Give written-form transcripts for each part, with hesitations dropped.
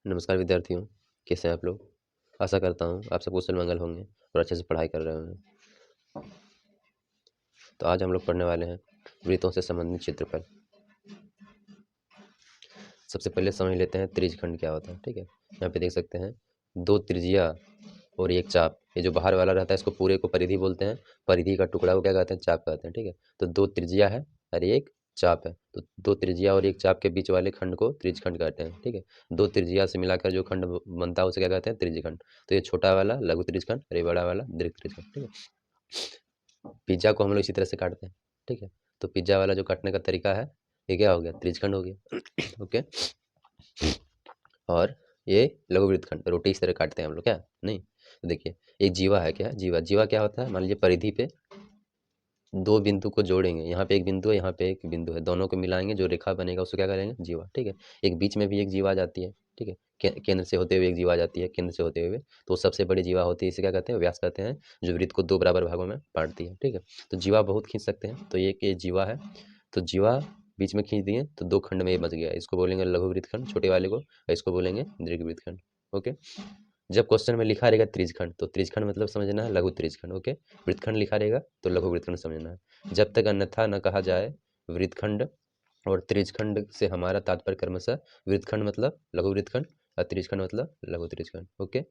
नमस्कार विद्यार्थियों, कैसे हैं आप लोग। आशा करता हूँ आप सब कुशल मंगल होंगे और अच्छे से पढ़ाई कर रहे होंगे। तो आज हम लोग पढ़ने वाले हैं वृत्तों से संबंधित क्षेत्रफल। सबसे पहले समझ लेते हैं त्रिज्यखंड क्या होता है। ठीक है, यहाँ पे देख सकते हैं दो त्रिज्या और एक चाप। ये जो बाहर वाला रहता है इसको पूरे को परिधि बोलते हैं, परिधि का टुकड़ा को क्या कहते हैं, चाप कहते हैं। ठीक है, तो दो त्रिज्या है और एक चाप है, तो दो त्रिज्या और एक चाप के बीच वाले खंड को त्रिज्यखंड कहते हैं। ठीक है, दो त्रिज्या से मिलाकर जो खंड बनता है उसे क्या कहते हैं, त्रिज्यखंड। तो ये छोटा वाला लघु त्रिज्यखंड और ये बड़ा वाला दीर्घ त्रिज्यखंड। ठीक है, पिज्जा को हम लोग इसी तरह से काटते हैं। ठीक है, तो पिज्जा वाला जो काटने का तरीका है ये क्या हो गया, त्रिज्यखंड हो गया। ओके, और ये लघु वृत्तखंड, रोटी इस तरह काटते हैं हम लोग, क्या नहीं। तो देखिए एक जीवा है, क्या जीवा, जीवा क्या होता है, मान लीजिए परिधि पे दो बिंदु को जोड़ेंगे, यहाँ पे एक बिंदु है, यहाँ पे एक बिंदु है, दोनों को मिलाएंगे, जो रेखा बनेगा उसको क्या करेंगे, जीवा। ठीक है, एक बीच में भी एक जीवा आ जाती है। ठीक है, केंद्र से होते हुए एक जीवा आ जाती है, केंद्र से होते हुए, तो सबसे बड़ी जीवा होती है, इसे क्या कहते हैं, व्यास कहते हैं, जो वृत्त को दो बराबर भागों में बांटती है। ठीक है, तो जीवा बहुत खींच सकते हैं, तो ये जीवा है, तो जीवा बीच में खींच दिए तो दो खंड में ये बच गया, इसको बोलेंगे लघु वृत्तखंड छोटे वाले को, और इसको बोलेंगे दीर्घ वृत्तखंड। ओके, जब क्वेश्चन में लिखा रहेगा त्रिज्यखंड, तो त्रिज्यखंड मतलब समझना है लघु त्रिज्यखंड। ओके, वृत्तखंड लिखा रहेगा तो लघु वृत्तखंड समझना है। जब तक अन्यथा न कहा जाए वृत्तखंड और त्रिज्यखंड से हमारा तात्पर्य क्रमशः वृत्तखंड मतलब लघु वृत्तखंड और त्रिज्यखंड मतलब लघु त्रिज्यखंड। ओके,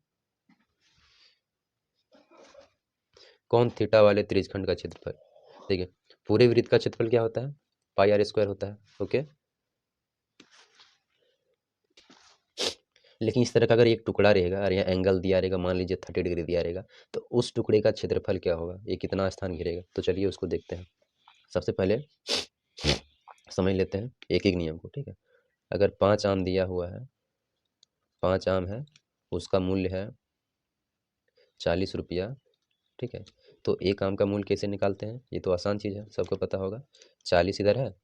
कौन थीटा वाले त्रिज्यखंड का क्षेत्रफल, देखिए पूरे वृत्त का क्षेत्रफल क्या होता है, पाई आर स्क्वायर होता है। ओके, लेकिन इस तरह का अगर एक टुकड़ा रहेगा और यहाँ एंगल दिया रहेगा, मान लीजिए 30 डिग्री दिया रहेगा, तो उस टुकड़े का क्षेत्रफल क्या होगा, ये कितना स्थान घेरेगा। तो चलिए उसको देखते हैं। सबसे पहले समझ लेते हैं एक एक नियम को। ठीक है, अगर 5 आम दिया हुआ है, 5 आम है, उसका मूल्य है 40 रुपया। ठीक है, तो एक आम का मूल्य कैसे निकालते हैं, ये तो आसान चीज़ है, सबको पता होगा। 40 इधर है,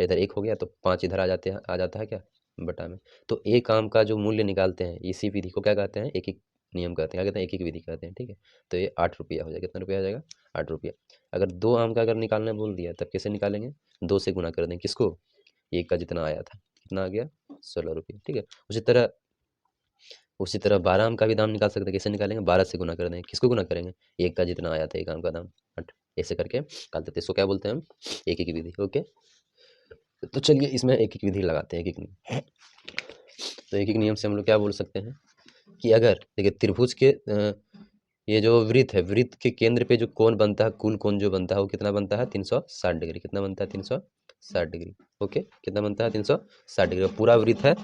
इधर एक हो गया, तो 5 इधर आ जाते हैं, आ जाता है क्या, बटा में। तो एक आम का जो मूल्य निकालते हैं, इसी विधि को क्या कहते हैं, एक एक नियम कहते हैं, क्या कहते हैं, एक एक विधि कहते हैं। ठीक है, तो ये 8 रुपया हो जाएगा, कितना रुपया हो जाएगा, 8 रुपया। अगर दो आम का अगर निकालना बोल दिया तब कैसे निकालेंगे, 2 से गुना कर देंगे, किसको, एक का जितना आया था, कितना आ गया, 16 रुपये। ठीक है, उसी तरह 12 आम का भी दाम निकाल सकते हैं, कैसे निकालेंगे, 12 से गुना कर देंगे, किसको गुना करेंगे, एक का जितना आया था, एक आम का दाम 8, ऐसे करके निकालते थे। इसको क्या बोलते हैं हम, एक एक विधि। ओके, तो चलिए इसमें एक एक विधि लगाते हैं, एक एक नियम। तो एक एक नियम से हम लोग क्या बोल सकते हैं कि अगर देखिए त्रिभुज के ये जो वृत्त है, वृत्त के केंद्र पे जो कोण बनता है, कुल कोण जो बनता है वो कितना बनता है, 360 डिग्री। कितना बनता है, 360 डिग्री। ओके, कितना बनता है, 360 डिग्री। पूरा वृत्त है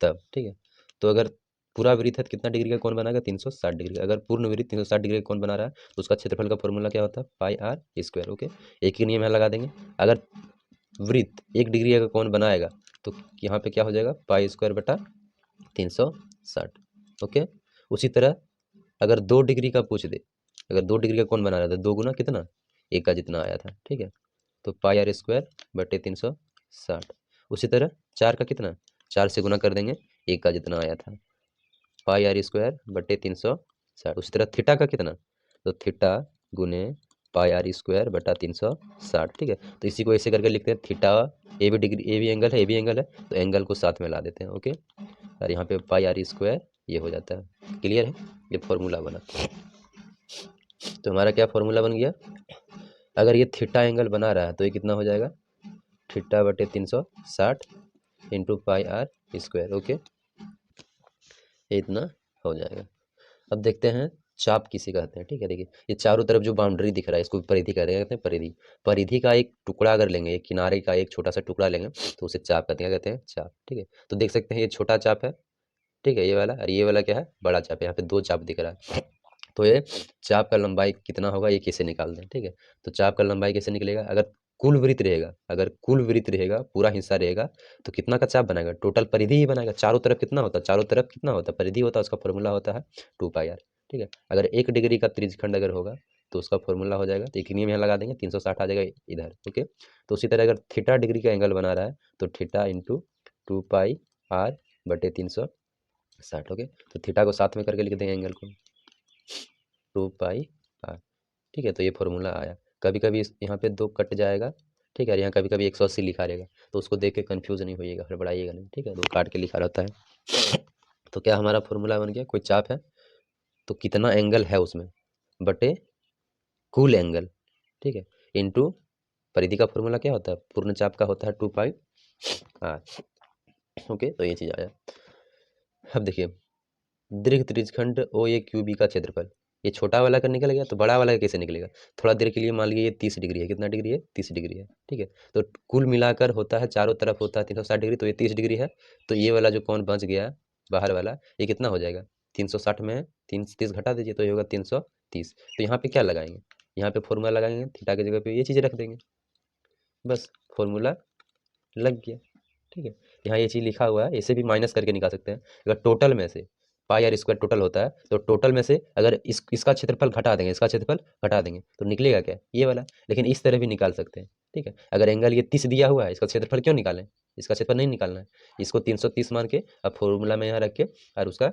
तब। ठीक है, तो अगर पूरा वृत्त है तो कितना डिग्री का कोण बनाएगा, 360 डिग्री। अगर पूर्ण वृत्त 360 डिग्री का कोण बना रहा है तो उसका क्षेत्रफल का फॉर्मूला क्या होता है, पाई आर स्क्वायर। ओके, एक ही नियम यहाँ लगा देंगे। अगर वृत्त 1 डिग्री का कोण बनाएगा तो यहाँ पे क्या हो जाएगा, पाई स्क्वायर बटा 360। ओके, उसी तरह अगर 2 डिग्री का पूछ दे, अगर 2 डिग्री का कोण बना रहा था, 2 गुना कितना, एक का जितना आया था। ठीक है, तो पाई आर स्क्वायर बटे 360। उसी तरह 4 का कितना, 4 से गुना कर देंगे, एक का जितना आया था, पाई आर स्क्वायर बटे 360। उसी तरह थीटा का कितना, तो थीटा गुने पाई आर स्क्वायर बटा 360। ठीक है, तो इसी को ऐसे करके लिखते हैं, थीटा ए भी डिग्री, ए भी एंगल है, ए भी एंगल है, तो एंगल को साथ में ला देते हैं। ओके, और यहाँ पे पाई आर स्क्वायर ये हो जाता है। क्लियर है, ये फॉर्मूला बना। तो हमारा क्या फॉर्मूला बन गया, अगर ये थीटा एंगल बना रहा है तो ये कितना हो जाएगा, थीटा बटे 360 into pi r square. Okay, ये इतना हो जाएगा। अब देखते हैं चाप किसे कहते हैं। ठीक है, देखिए ये चारों तरफ जो बाउंड्री दिख रहा है इसको परिधि कहते हैं, परिधि। परिधि का एक टुकड़ा अगर लेंगे, एक किनारे का एक छोटा सा टुकड़ा लेंगे तो उसे चाप कहते हैं, क्या कहते हैं, चाप। ठीक है, तो देख सकते हैं ये छोटा चाप है, ठीक है, ये वाला, और ये वाला क्या है, बड़ा चाप है। यहाँ पे दो चाप दिख रहा है, तो ये चाप का लंबाई कितना होगा, ये कैसे निकाल दें। ठीक है, तो चाप का लंबाई कैसे निकलेगा, अगर कुल वृत्त रहेगा, अगर कुल वृत्त रहेगा, पूरा हिस्सा रहेगा, तो कितना का चाप बनाएगा, टोटल परिधि ही बनाएगा। चारों तरफ कितना होता है, चारों तरफ कितना होता है, परिधि होता है, उसका फॉर्मूला होता है 2 पाई आर। ठीक है, अगर 1 डिग्री का त्रिज्यखंड अगर होगा तो उसका फॉर्मूला हो जाएगा, तो एक नियम यहाँ लगा देंगे, 360 आ जाएगा इधर। ओके, तो उसी तरह अगर थीटा डिग्री का एंगल बना रहा है तो थीटा इंटू 2 पाई आर बटे 360। ओके, तो थीटा को साथ में करके लिख देंगे एंगल को, 2 पाई आर। ठीक है, तो ये फॉर्मूला आया। कभी कभी यहाँ पे 2 कट जाएगा ठीक है। और यहाँ कभी कभी 180 लिखा रहेगा, तो उसको देख के कन्फ्यूज नहीं होइएगा, हड़बड़ाइएगा नहीं, ठीक है। तो काट के लिखा रहता है। तो क्या हमारा फॉर्मूला बन गया, कोई चाप है तो कितना एंगल है उसमें बटे कुल एंगल, ठीक है, इंटू परिधि का फॉर्मूला क्या होता है, पूर्ण चाप का होता है 2 पाई आर। ओके, तो ये चीज़ आया। अब देखिए, दीर्घ त्रिज्यखंड ओ ए क्यू बी का क्षेत्रफल, ये छोटा वाला का निकल गया, तो बड़ा वाला का कैसे निकलेगा। थोड़ा देर के लिए मान लीजिए ये 30 डिग्री है, कितना डिग्री है, 30 डिग्री है, ठीक है। तो कुल मिलाकर होता है, चारों तरफ होता है 360 डिग्री, तो ये 30 डिग्री है। तो ये वाला जो कौन बच गया बाहर वाला, ये कितना हो जाएगा, 360 में है 30 घटा दीजिए तो ये होगा 330। तो यहाँ पे क्या लगाएंगे, यहाँ पे फॉर्मूला लगाएंगे, थीटा की जगह पे ये चीज़ रख देंगे, बस फॉर्मूला लग गया, ठीक है। यहाँ ये चीज़ लिखा हुआ है, इसे भी माइनस करके निकाल सकते हैं। अगर टोटल में से पाई आर स्क्वायर टोटल होता है, तो टोटल में से अगर इसका क्षेत्रफल घटा देंगे, इसका क्षेत्रफल घटा देंगे, तो निकलेगा क्या, ये वाला। लेकिन इस तरह भी निकाल सकते हैं, ठीक है। अगर एंगल ये 30 दिया हुआ है, इसका क्षेत्रफल क्यों निकालें, इसका क्षेत्रफल नहीं निकालना है, इसको 330 मान के अब फॉर्मूला में यहाँ रख के और उसका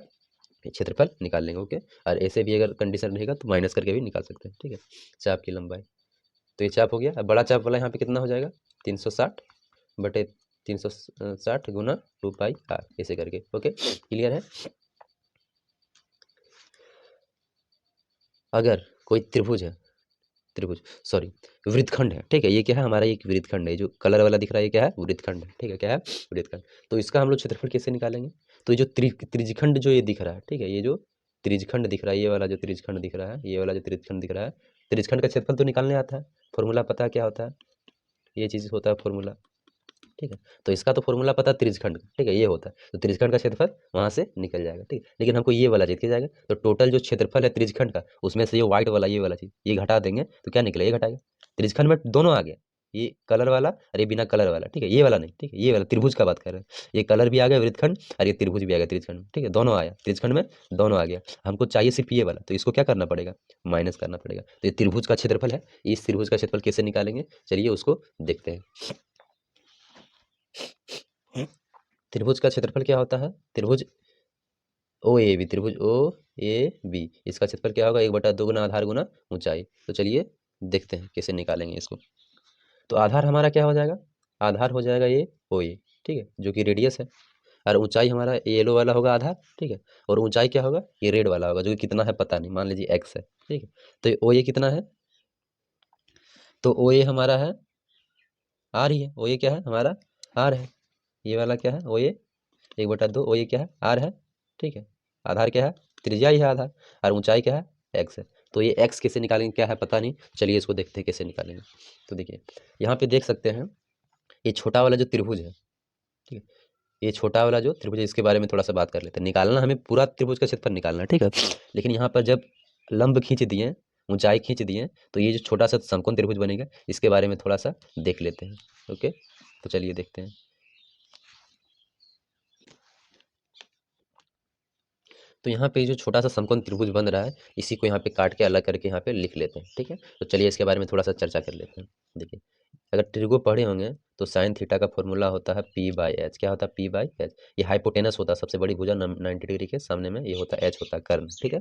क्षेत्रफल निकाल लेंगे। ओके, और ऐसे भी अगर कंडीशन रहेगा तो माइनस करके भी निकाल सकते हैं, ठीक है। चाप की लंबाई, तो ये चाप हो गया। अब बड़ा चाप वाला यहाँ पे कितना हो जाएगा, 360 बटे 360 गुना 2 पाई आर, ऐसे करके। ओके, क्लियर है। अगर कोई त्रिभुज है, त्रिभुज सॉरी वृत्तखंड है, ठीक है, ये क्या है हमारा, एक वृत्तखंड है, जो कलर वाला दिख रहा है ये क्या है, वृत्तखंड है, ठीक है, क्या है, वृत्तखंड। तो इसका हम लोग क्षेत्रफल कैसे निकालेंगे, तो ये जो त्रिज्यखंड जो ये दिख रहा है, ठीक है, ये जो त्रिज्यखंड दिख रहा है, ये वाला जो त्रिज्यखंड दिख रहा है, ये वाला जो त्रिज्यखंड दिख रहा है, त्रिज्यखंड का क्षेत्रफल तो निकालने आता है, फॉर्मूला पता है क्या होता है, ये चीज़ होता है फॉर्मूला, ठीक है। तो इसका तो फॉर्मूला पता है त्रिज्यखंड का, ठीक है, ये होता है, तो त्रिज्यखंड का क्षेत्रफल वहां से निकल जाएगा, ठीक है। लेकिन हमको ये वाला चीज क्या जाएगा, तो टोटल जो क्षेत्रफल है त्रिज्यखंड का, उसमें से ये व्हाइट वाला ये वाला चीज ये घटा देंगे तो क्या निकलेगा, ये घटाएगा। त्रिज्यखंड में दोनों आ गया, ये कलर वाला और ये बिना कलर वाला, ठीक है, ये वाला नहीं, ठीक है, ये वाला त्रिभुज का बात कर रहे हैं। ये कलर भी आ गया वृत्तखंड और ये त्रिभुज भी आ गया त्रिज्यखंड में, ठीक है, दोनों आया त्रिज्यखंड में, दोनों आ गया। हमको चाहिए सिर्फ ये वाला, तो इसको क्या करना पड़ेगा, माइनस करना पड़ेगा। तो ये त्रिभुज का क्षेत्रफल है, इस त्रिभुज का क्षेत्रफल कैसे निकालेंगे, चलिए उसको देखते हैं। त्रिभुज का क्षेत्रफल क्या होता है, त्रिभुज ओ ए बी, त्रिभुज ओ ए बी, इसका क्षेत्रफल क्या होगा, 1/2 गुना आधार गुना ऊंचाई। तो चलिए देखते हैं कैसे निकालेंगे इसको। तो आधार हमारा क्या हो जाएगा, आधार हो जाएगा ये ओ ए, ठीक है, जो कि रेडियस है। और ऊंचाई हमारा ये येलो वाला होगा आधार, ठीक है। और ऊंचाई क्या होगा, ये रेड वाला होगा, जो कि कितना है पता नहीं, मान लीजिए एक्स है, ठीक है। तो ओ ए कितना है, तो ओ ए हमारा है आर ही है, ओ ए क्या है हमारा आर है, ये वाला क्या है ओ ए 1/2, ओ ये क्या है आर है, ठीक है। आधार क्या है, त्रिज्या ही है आधार, और ऊंचाई क्या है एक्स है। तो ये एक्स कैसे निकालेंगे क्या है पता नहीं, चलिए इसको देखते हैं कैसे निकालेंगे। तो देखिए यहाँ पे देख सकते हैं, ये छोटा वाला जो त्रिभुज है, ठीक है, ये छोटा वाला जो त्रिभुज है इसके बारे में थोड़ा सा बात कर लेते हैं। निकालना हमें पूरा त्रिभुज का क्षेत्रफल निकालना है, ठीक है। लेकिन यहाँ पर जब लंब खींच दिए, ऊंचाई खींच दिए, तो ये जो छोटा सा समकोण त्रिभुज बनेगा, इसके बारे में थोड़ा सा देख लेते हैं। ओके, तो चलिए देखते हैं। तो यहाँ पे जो छोटा सा समकोण त्रिभुज बन रहा है, इसी को यहाँ पे काट के अलग करके यहाँ पे लिख लेते हैं, ठीक है। तो चलिए इसके बारे में थोड़ा सा चर्चा कर लेते हैं। देखिए, अगर त्रिगो पढ़े होंगे तो साइन थीटा का फॉर्मूला होता है P/H, क्या होता है P/H, ये हाइपोटेनस होता है, सबसे बड़ी भुजा 90 डिग्री के सामने में, ये होता है H होता है कर्ण, ठीक है।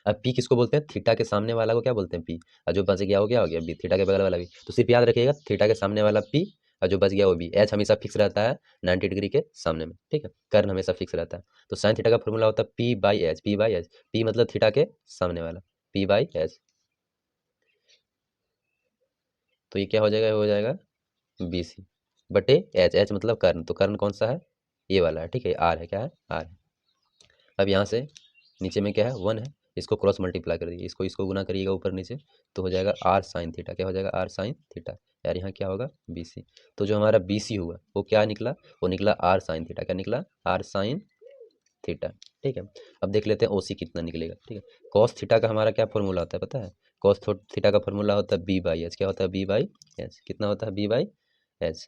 अब P किसको बोलते हैं, थीटा के सामने वाला को क्या बोलते हैं P, और जो बच गया हो गया B, थीटा के बगल वाला भी। तो सिर्फ याद रखिएगा, थीटा के सामने वाला P और जो बच गया वो B, H हमेशा फिक्स रहता है 90 डिग्री के सामने में, ठीक है, कर्ण हमेशा फिक्स रहता है। तो साइन थीटा का फॉर्मूला होता है P/H, P/H, P मतलब थीटा के सामने वाला, P/H। तो ये क्या हो जाएगा, हो जाएगा BC बटे H मतलब कर्ण, तो कर्ण कौन सा है, ये वाला है, ठीक है, R है, क्या है R है। अब यहाँ से नीचे में क्या है 1 है, इसको क्रॉस मल्टीप्लाई कर दीजिए, इसको इसको गुना करिएगा ऊपर नीचे, तो हो जाएगा R साइन थीटा, क्या हो जाएगा R साइन थीटा। यार यहाँ क्या होगा BC, तो जो हमारा BC हुआ वो क्या निकला, वो निकला R साइन थीटा, क्या निकला R साइन थीटा, ठीक है। अब देख लेते हैं OC कितना निकलेगा, ठीक है। कॉस थीटा का हमारा क्या फॉर्मूला होता है पता है, कॉस थीटा का फॉर्मूला होता है B/H, क्या होता है B/H, कितना होता है B/H।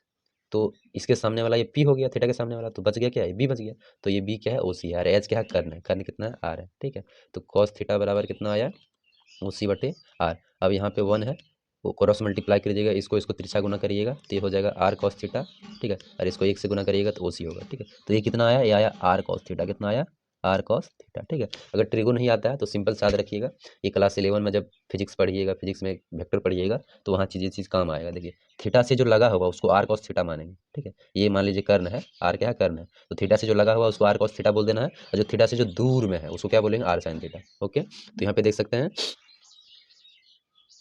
तो इसके सामने वाला ये P हो गया, थीटा के सामने वाला, तो बच गया क्या है B बच गया। तो ये B क्या है OC है, और H क्या है कर्ण है, कर्ण कितना है R है, ठीक है। तो कॉस थीटा बराबर कितना आया OC बटे R। अब यहाँ पे 1 है, वो क्रॉस मल्टीप्लाई करिएगा, इसको इसको तिरछा गुना करिएगा तो ये हो जाएगा R cos थीटा, ठीक है, और इसको 1 से गुना करिएगा तो OC होगा, ठीक है। तो ये कितना आया, ये आया R cos थीटा, कितना आया आर कॉस थीटा, ठीक है। अगर ट्रिगो नहीं आता है तो सिंपल से याद रखिएगा, ये क्लास 11 में जब फिजिक्स पढ़िएगा, फिजिक्स में वेक्टर पढ़िएगा तो वहाँ ये चीज़ काम आएगा। देखिए थीटा से जो लगा होगा उसको आर कॉस थीटा मानेंगे, ठीक है। ये मान लीजिए कर्ण है, आर क्या है, कर्ण है, तो थीटा से जो लगा हुआ उसको आर कॉस थीटा बोल देना है, और जो थीटा से जो दूर में है उसको क्या बोलेंगे, आर साइन थीटा। ओके, तो यहाँ पे देख सकते हैं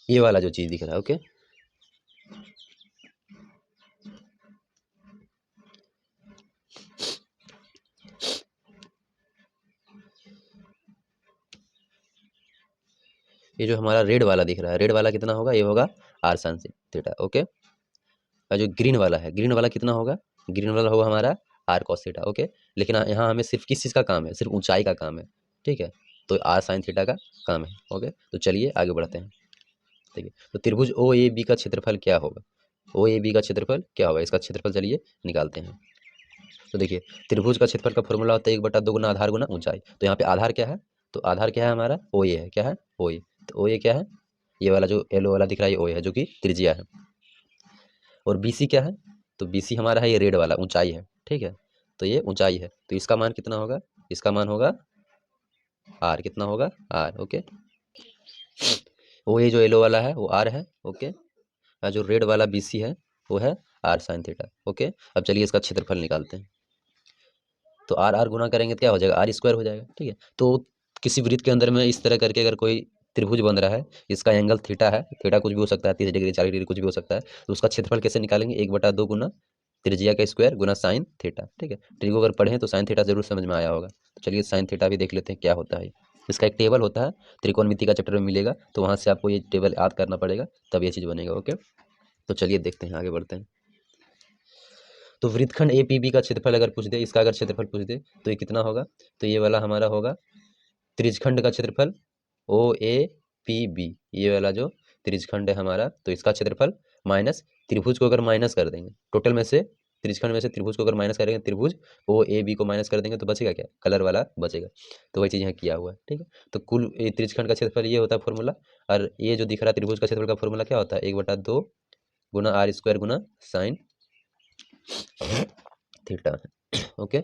ये वाला जो चीज़ दिख रहा है। ओके, ये जो हमारा रेड वाला दिख रहा है, रेड वाला कितना होगा, ये होगा आर साइन थीटा। ओके, और जो ग्रीन वाला है, ग्रीन वाला कितना होगा, ग्रीन वाला होगा हमारा आर कॉस थीटा। ओके, लेकिन यहाँ हमें सिर्फ किस चीज़ का काम है, सिर्फ ऊंचाई का काम है, ठीक है, तो आर साइन थीटा का काम है। ओके, तो चलिए आगे बढ़ते हैं। देखिए तो त्रिभुज ओ ए बी का क्षेत्रफल क्या होगा, ओ ए बी का क्षेत्रफल क्या होगा, इसका क्षेत्रफल चलिए निकालते हैं। तो देखिए त्रिभुज का क्षेत्रफल का फॉर्मूला होता है 1/2 गुना आधार गुना ऊंचाई। तो यहाँ पे आधार क्या है, तो आधार क्या है हमारा, ओ ए है, क्या है, ओ ए। तो ओ ए क्या है, ये वाला जो येलो वाला दिख रहा है, ये ओ ए है, जो कि त्रिज्या है। और बी सी क्या है, तो बी सी हमारा है ये रेड वाला, ऊंचाई है, ठीक है, तो ये ऊंचाई है, तो इसका मान कितना होगा, इसका मान होगा आर, कितना होगा आर। ओके, ओ ए जो येलो वाला है वो आर है। ओके, और जो रेड वाला बी सी है वो है आर साइन थीटा। ओके, अब चलिए इसका क्षेत्रफल निकालते हैं। तो आर आर गुना करेंगे तो क्या हो जाएगा, आर स्क्वायर हो जाएगा, ठीक है। तो किसी वृत्त के अंदर में इस तरह करके अगर कोई त्रिभुज बन रहा है, इसका एंगल थीटा है, थीटा कुछ भी हो सकता है, 30 डिग्री 40 डिग्री कुछ भी हो सकता है, तो उसका क्षेत्रफल कैसे निकालेंगे, 1/2 गुना त्रिज्या का स्क्वायर गुना साइन थीटा, ठीक है। ट्रिगो अगर पढ़ें तो साइन थीटा जरूर समझ में आया होगा। तो चलिए साइन थीटा भी देख लेते हैं क्या होता है। इसका एक टेबल होता है, त्रिकोणमिति का चैप्टर में मिलेगा, तो वहाँ से आपको ये टेबल याद करना पड़ेगा, तब ये चीज़ बनेगा। ओके, तो चलिए देखते हैं, आगे बढ़ते हैं। तो वृत्तखंड ए पी बी का क्षेत्रफल अगर पूछ दे, इसका अगर क्षेत्रफल पूछ दे तो ये कितना होगा, तो ये वाला हमारा होगा त्रिज्यखंड का क्षेत्रफल ओ ए पी बी, ये वाला जो त्रिज्यखंड है हमारा, तो इसका क्षेत्रफल माइनस त्रिभुज को अगर माइनस कर देंगे टोटल में से, त्रिज्यखंड में से त्रिभुज को अगर माइनस करेंगे, त्रिभुज ओ ए बी को माइनस कर देंगे तो बचेगा क्या, कलर वाला बचेगा। तो वही चीज़ यहाँ किया हुआ है, ठीक है। तो कुल ये त्रिज्यखंड का क्षेत्रफल ये होता है फॉर्मूला, और ये जो दिख रहा है त्रिभुज का क्षेत्रफल का फॉर्मूला क्या होता है, 1/2 गुना आर स्क्वायर गुना साइन थीटा। ओके,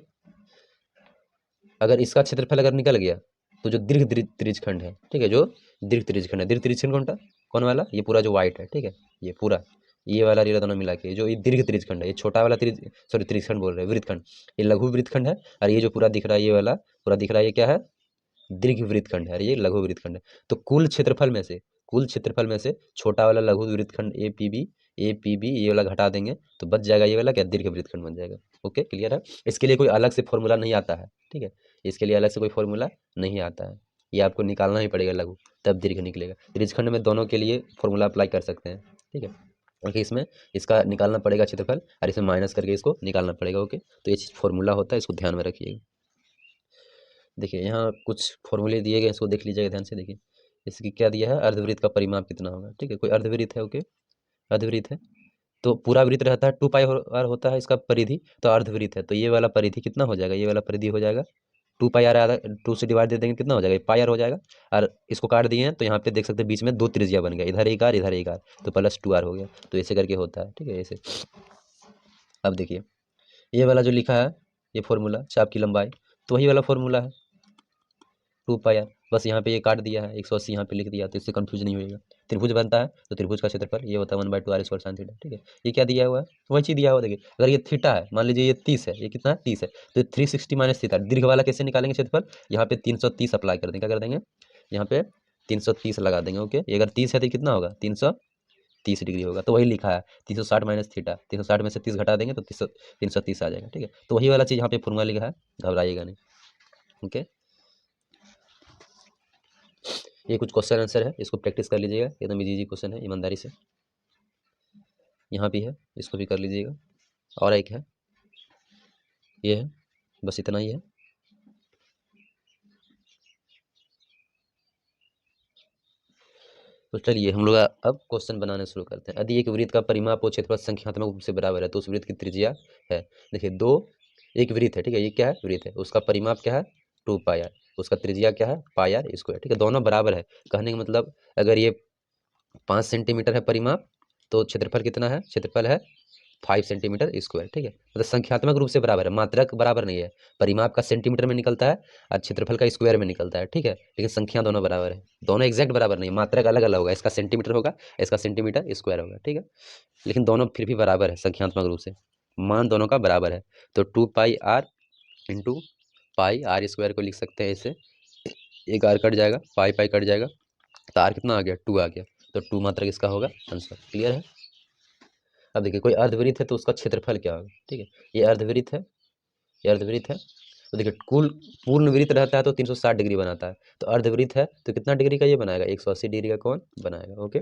अगर इसका क्षेत्रफल अगर निकल गया तो जो दीर्घ त्रिज्यखंड है, ठीक है, जो दीर्घ त्रिज्यखंड है, दीर्घ त्रिज्यखंड कौन वाला, ये पूरा जो व्हाइट है, ठीक है, ये पूरा ये वाला रीला दोनों मिला के जो ये दीर्घ त्रिज्यखंड है, ये छोटा वाला सॉरी त्रिज्यखंड बोल रहे हैं, वृत्तखंड, ये लघु वृत्तखंड है। और ये जो पूरा दिख रहा है, ये वाला पूरा दिख रहा है, ये क्या है, दीर्घ वृत्तखंड है, और ये लघु वृत्तखंड है। तो कुल क्षेत्रफल में से, कुल क्षेत्रफल में से छोटा वाला लघु वृत्तखंड ए पी बी ये वाला घटा देंगे तो बच जाएगा ये वाला क्या, दीर्घ वृत्तखंड बन जाएगा। ओके, क्लियर है। इसके लिए कोई अलग से फॉर्मूला नहीं आता है, ठीक है, इसके लिए अलग से कोई फॉर्मूला नहीं आता है, ये आपको निकालना ही पड़ेगा लघु, तब दीर्घ निकलेगा। त्रिज्यखंड में दोनों के लिए फॉर्मूला अप्लाई कर सकते हैं, ठीक है। ओके, इसमें इसका निकालना पड़ेगा क्षेत्रफल, और इसमें माइनस करके इसको निकालना पड़ेगा। ओके, तो ये चीज़ फॉर्मूला होता है, इसको ध्यान में रखिएगा। देखिए यहाँ कुछ फॉर्मूले दिए गए, इसको देख लीजिएगा ध्यान से। देखिए इसकी क्या दिया है, अर्धवृत्त का परिमाप कितना होगा, ठीक है, कोई अर्धवृत्त है। ओके, अर्धवृत्त है तो पूरा वृत्त रहता है 2 पाई आर होता है इसका परिधि, तो अर्धवृत्त है तो ये वाला परिधि कितना हो जाएगा, ये वाला परिधि हो जाएगा 2 पाई आर, आधा 2 से डिवाइड दे देंगे कितना हो जाएगा, पाई आर हो जाएगा। और इसको काट दिए हैं तो यहाँ पे देख सकते हैं बीच में 2 त्रिज्या बन गया, इधर एक आर इधर एक आर, तो +2 आर हो गया। तो ऐसे करके होता है, ठीक है, ऐसे। अब देखिए ये वाला जो लिखा है ये फॉर्मूला, चाप की लंबाई, तो वही वाला फॉर्मूला है 2 पाई आर, बस यहाँ पे ये काट दिया है 180 यहाँ पे लिख दिया, तो इससे कंफ्यूज नहीं होएगा। त्रिभुज बनता है तो त्रिभुज का क्षेत्रफल ये होता है 1/2 आर स्क्वायर साइन थीटा, ठीक है। ये क्या दिया हुआ है, वही चीज दिया हुआ है। देखिए अगर ये थीटा है, मान लीजिए ये 30 है, ये कितना है 30 है, तो 360 माइनस थीटा, दीर्घ वाला कैसे निकालेंगे क्षेत्रफल, यहाँ पे 330 अप्लाई कर देंगे, क्या कर देंगे, यहाँ पे 330 लगा देंगे। ओके, ये अगर 30 है तो कितना होगा, 330 डिग्री होगा, तो वही लिखा है 360 माइनस थीटा, 360 में से 30 घटा देंगे तो 330 आ जाएगा, ठीक है। तो वही वाला चीज़ यहाँ पे फॉर्मूला लिखा है, घबराइएगा नहीं। ओके, ये कुछ क्वेश्चन आंसर है, इसको प्रैक्टिस कर लीजिएगा, एकदम इजी क्वेश्चन है, ईमानदारी से। यहाँ भी है, इसको भी कर लीजिएगा। और एक है, ये है, बस इतना ही है। तो चलिए हम लोग अब क्वेश्चन बनाना शुरू करते हैं। यदि एक वृत्त का परिमाप और क्षेत्रफल संख्यात्मक रूप से बराबर है तो उस वृत्त की त्रिज्या है। देखिए दो, एक वृत्त है, ठीक है, ये क्या है, वृत्त है, उसका परिमाप क्या है 2 पाई आर, उसका त्रिज्या क्या है पाई आर स्क्वायर, ठीक है, दोनों बराबर है। कहने का मतलब अगर ये 5 सेंटीमीटर है परिमाप तो क्षेत्रफल कितना है, क्षेत्रफल है 5 सेंटीमीटर स्क्वायर, ठीक है। मतलब संख्यात्मक रूप से बराबर है, मात्रक बराबर नहीं है। परिमाप का सेंटीमीटर में निकलता है और क्षेत्रफल का स्क्वायर में निकलता है, ठीक है। लेकिन संख्या दोनों बराबर है, दोनों एग्जैक्ट बराबर नहीं है, मात्रक अलग अलग होगा, इसका सेंटीमीटर होगा, इसका सेंटीमीटर स्क्वायर होगा, ठीक है। लेकिन दोनों फिर भी बराबर है संख्यात्मक रूप से, मान दोनों का बराबर है। तो 2πr into pi r square को लिख सकते हैं ऐसे, एक आर कट जाएगा, पाई पाई कट जाएगा, तो आर कितना आ गया, 2 आ गया। तो 2 मात्रक इसका होगा आंसर। क्लियर है। अब देखिए कोई अर्धवृत्त है तो उसका क्षेत्रफल क्या होगा, ठीक है। ये अर्धवृत्त है, ये अर्धवृत्त है, तो देखिए कुल पूर्ण वृत्त रहता है तो 360 डिग्री बनाता है, तो अर्धवृत्त है तो कितना डिग्री का ये बनाएगा, 180 डिग्री का कौन बनाएगा। ओके,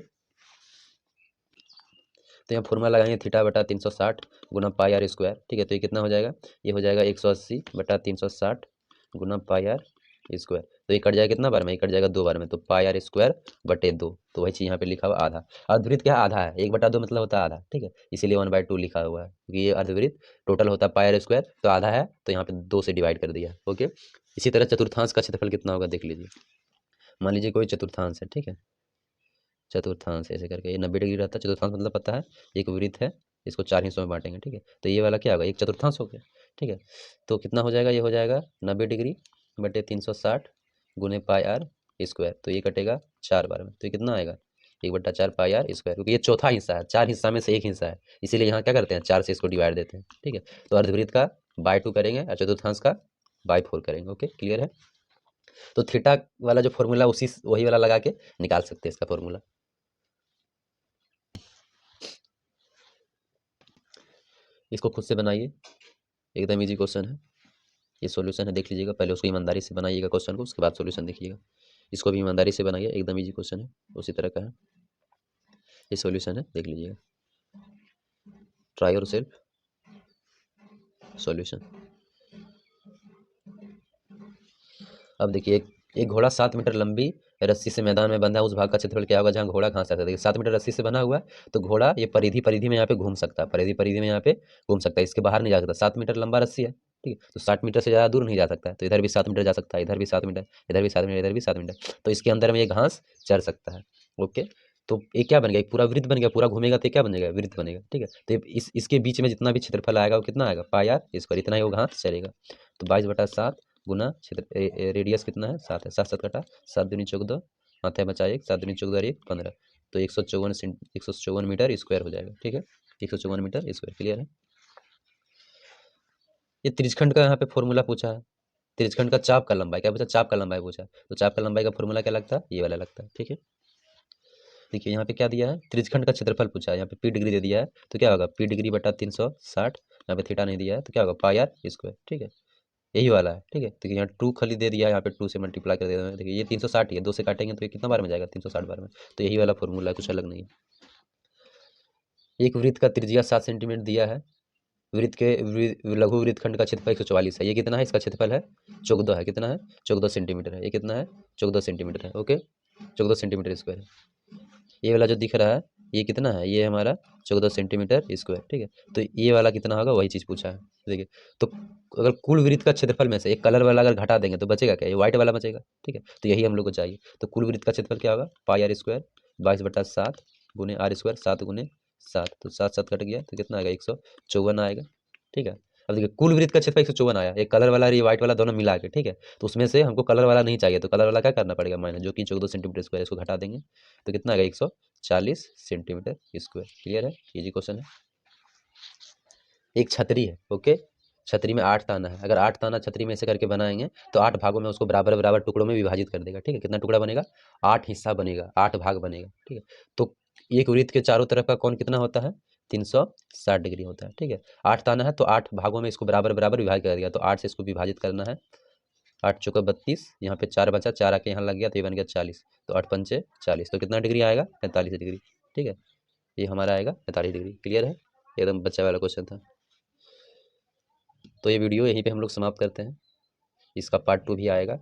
तो यहाँ फॉर्मूला लगाएंगे थीटा बटा 360 गुना पाई आर स्क्वायर, ठीक है। तो ये कितना हो जाएगा, ये हो जाएगा 180 बटा 360 गुना पाई आर स्क्वायर। तो ये कट जाएगा कितना बार में, ये कट जाएगा 2 बार में, तो पाई आर स्क्वायर बटे 2। तो वही चीज़ यहाँ पे लिखा हुआ आधा। अर्धवृत्त क्या है, आधा है, 1/2 मतलब होता है आधा, ठीक है। इसीलिए 1/2 लिखा हुआ है, क्योंकि ये अर्धवृत्त टोटल होता है पाई आर स्क्वायर, तो आधा है तो यहाँ पे 2 से डिवाइड कर दिया। ओके, इसी तरह चतुर्थांश का क्षेत्रफल कितना होगा देख लीजिए। मान लीजिए कोई चतुर्थांश है, ठीक है, चतुर्थांश ऐसे करके, ये 90 डिग्री रहता है। चतुर्थांश मतलब पता है, एक वृत्त है, इसको 4 हिस्सों में बांटेंगे, ठीक है। तो ये वाला क्या होगा, एक चतुर्थांश हो गया, ठीक है। तो कितना हो जाएगा, ये हो जाएगा 90 डिग्री बटे 360 गुने पाई आर स्क्वायर। तो ये कटेगा 4 बार में, तो ये कितना आएगा, 1/4 पाई आर स्क्वायर, क्योंकि ये चौथा हिस्सा है, 4 हिस्सा में से एक हिस्सा है, इसीलिए यहाँ क्या करते हैं, 4 से इसको डिवाइड देते हैं, ठीक है। तो अर्धवृत्त का बाय 2 करेंगे और चतुर्थांश का बाय 4 करेंगे। ओके, क्लियर है। तो थीटा वाला जो फॉर्मूला उसी वही वाला लगा के निकाल सकते हैं इसका फॉर्मूला। इसको खुद से बनाइए, एकदम इजी क्वेश्चन है, ये सॉल्यूशन है, देख लीजिएगा। पहले उसको ईमानदारी से बनाइएगा क्वेश्चन को, उसके बाद सॉल्यूशन देखिएगा। इसको भी ईमानदारी से बनाइए, एकदम इजी क्वेश्चन है, उसी तरह का है, ये सॉल्यूशन है, देख लीजिएगा। Try your self solution. अब देखिए एक घोड़ा 7 मीटर लंबी रस्सी से मैदान में बंधा है, उस भाग का क्षेत्रफल क्या होगा जहाँ घोड़ा घास सकता है। देखिए 7 मीटर रस्सी से बना हुआ है, तो घोड़ा ये परिधि परिधि में यहाँ पे घूम सकता है, परिधि परिधि में यहाँ पे घूम सकता है, इसके बाहर नहीं जा सकता। 7 मीटर लंबा रस्सी है, ठीक है, तो 60 मीटर से ज़्यादा दूर नहीं जा सकता है, तो इधर भी 7 मीटर जा सकता है, इधर भी 7 मीटर, इधर भी 7 मीटर, इधर भी 7 मीटर, तो इसके अंदर में ये घास चर सकता है। ओके, तो ये क्या बन गया, एक पूरा वृत्त बन गया, पूरा घूमेगा तो क्या बनेगा, वृत्त बनेगा, ठीक है। तो इसके बीच में जितना भी क्षेत्रफल आएगा वो कितना आएगा, पाई आर स्क्वायर, इतना ही वो घास चलेगा। तो 22/7 गुना क्षेत्र रेडियस कितना है, 7 है, 7 7 कटा, 7 दूनी 14, माथे बचा 1, 7 दूनी 14 और 1 15, तो 154 मीटर स्क्वायर हो जाएगा, ठीक है, 154 मीटर स्क्वायर। क्लियर है। ये त्रिज्यखंड का यहाँ पे फॉर्मूला पूछा है, त्रिज्यखंड का चाप का लंबाई क्या पूछा, चाप का लंबाई पूछा, तो चाप का लंबाई का फॉर्मूला क्या लगता है, ये वाला लगता है, ठीक है। देखिए यहाँ पे क्या दिया है, त्रिज्यखंड का क्षेत्रफल पूछा है, यहाँ पे पी डिग्री दे दिया है, तो क्या होगा, पी डिग्री बटा 360, यहाँ पे थीटा नहीं दिया है, तो क्या होगा, पाई आर स्क्वायर, ठीक है, यही वाला है, ठीक है। तो यहाँ 2 खाली दे दिया है, यहाँ पे 2 से मल्टीप्लाई कर देना है। देखिए ये 360 ही है, 2 से काटेंगे तो ये कितना बार में जाएगा, 360 बार में, तो यही वाला फॉर्मूला है, कुछ अलग नहीं है। एक वृत्त का त्रिज्या 7 सेंटीमीटर दिया है, वृत्त के लघु वृत्तखंड का क्षेत्रफल 144 है, ये कितना है, इसका क्षेत्रफल है 14 है, कितना है 14 सेंटीमीटर है, ये कितना है 14 सेंटीमीटर है। ओके, 14 सेंटीमीटर स्क्वायर है। ये वाला जो दिख रहा है ये कितना है, ये हमारा 14 सेंटीमीटर स्क्वायर, ठीक है। तो ये वाला कितना होगा, वही चीज़ पूछा है। देखिए तो अगर कुल वृत्त का क्षेत्रफल में से एक कलर वाला अगर घटा देंगे तो बचेगा क्या, ये व्हाइट वाला बचेगा, ठीक है। तो यही हम लोग को चाहिए। तो कुल वृत्त का क्षेत्रफल क्या होगा, पाई आर स्क्वायर 22/7 गुने आर स्क्वायर, 7 गुने 7, तो 7 7 कट गया, तो कितना आएगा, 154 आएगा, ठीक है। अब देखिए कुल वृत्त का क्षेत्रफल 154 आया, एक कलर वाला और ये व्हाइट वाला दोनों मिला के, ठीक है। तो उसमें से हमको कलर वाला नहीं चाहिए, तो कलर वाला क्या करना पड़ेगा, माइनस, जो कि 14 सेंटीमीटर स्क्वायर, इसको घटा देंगे तो कितना आएगा, 140 सेंटीमीटर स्क्वायर। क्लियर है, इजी क्वेश्चन है। एक छतरी है, ओके, छतरी में 8 ताना है, अगर 8 ताना छतरी में ऐसे करके बनाएंगे तो 8 भागों में उसको बराबर बराबर टुकड़ों में विभाजित कर देगा, ठीक है। कितना टुकड़ा बनेगा, 8 हिस्सा बनेगा, 8 भाग बनेगा, ठीक है। तो एक वृत्त के चारों तरफ का कोण कितना होता है, 360 डिग्री होता है, ठीक है। 8 ताना है तो 8 भागों में इसको बराबर बराबर विभाजित कर दिया, तो 8 से इसको विभाजित करना है, 8 चौका 32, यहाँ पे 4 बचा, 4 आके यहाँ लग गया तो ये बन गया 40, तो 8 पंचे 40, तो कितना डिग्री आएगा, 45 डिग्री, ठीक है। ये हमारा आएगा 45 डिग्री। क्लियर है, एकदम बच्चा वाला क्वेश्चन था। तो ये वीडियो यहीं पे हम लोग समाप्त करते हैं, इसका पार्ट 2 भी आएगा।